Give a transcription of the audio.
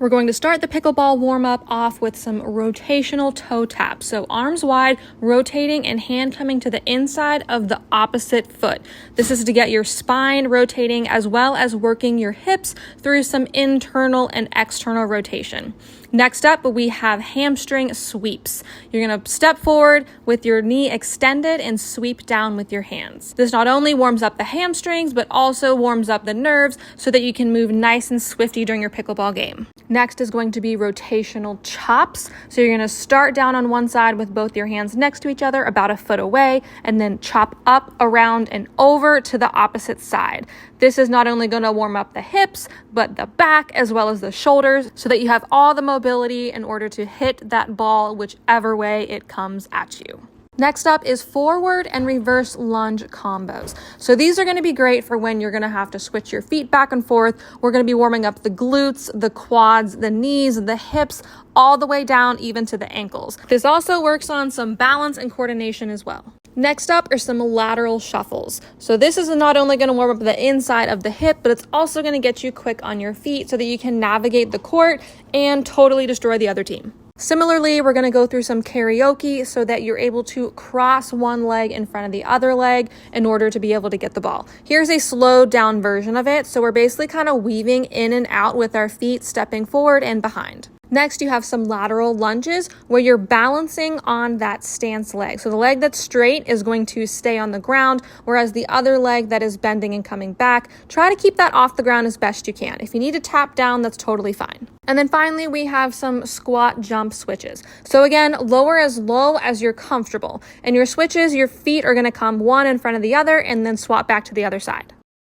We're going to start the pickleball warm-up off with some rotational toe taps. So arms wide, rotating and hand coming to the inside of the opposite foot. This is to get your spine rotating as well as working your hips through some internal and external rotation. Next up, we have hamstring sweeps. You're going to step forward with your knee extended and sweep down with your hands. This not only warms up the hamstrings, but also warms up the nerves so that you can move nice and swifty during your pickleball game. Next is going to be rotational chops. So you're going to start down on one side with both your hands next to each other, about a foot away, and then chop up, around, and over to the opposite side. This is not only going to warm up the hips, but the back as well as the shoulders so that you have all the mobility in order to hit that ball whichever way it comes at you. Next up is forward and reverse lunge combos. So these are going to be great for when you're going to have to switch your feet back and forth. We're going to be warming up the glutes, the quads, the knees, the hips, all the way down even to the ankles. This also works on some balance and coordination as well. Next up are some lateral shuffles. So this is not only going to warm up the inside of the hip, but it's also going to get you quick on your feet so that you can navigate the court and totally destroy the other team. Similarly, we're going to go through some karaoke so that you're able to cross one leg in front of the other leg in order to be able to get the ball. Here's a slowed down version of it. So we're basically kind of weaving in and out with our feet, stepping forward and behind. Next, you have some lateral lunges where you're balancing on that stance leg. So the leg that's straight is going to stay on the ground, whereas the other leg that is bending and coming back, try to keep that off the ground as best you can. If you need to tap down, that's totally fine. And then finally, we have some squat jump switches. So again, lower as low as you're comfortable. And your switches, your feet are going to come one in front of the other and then swap back to the other side.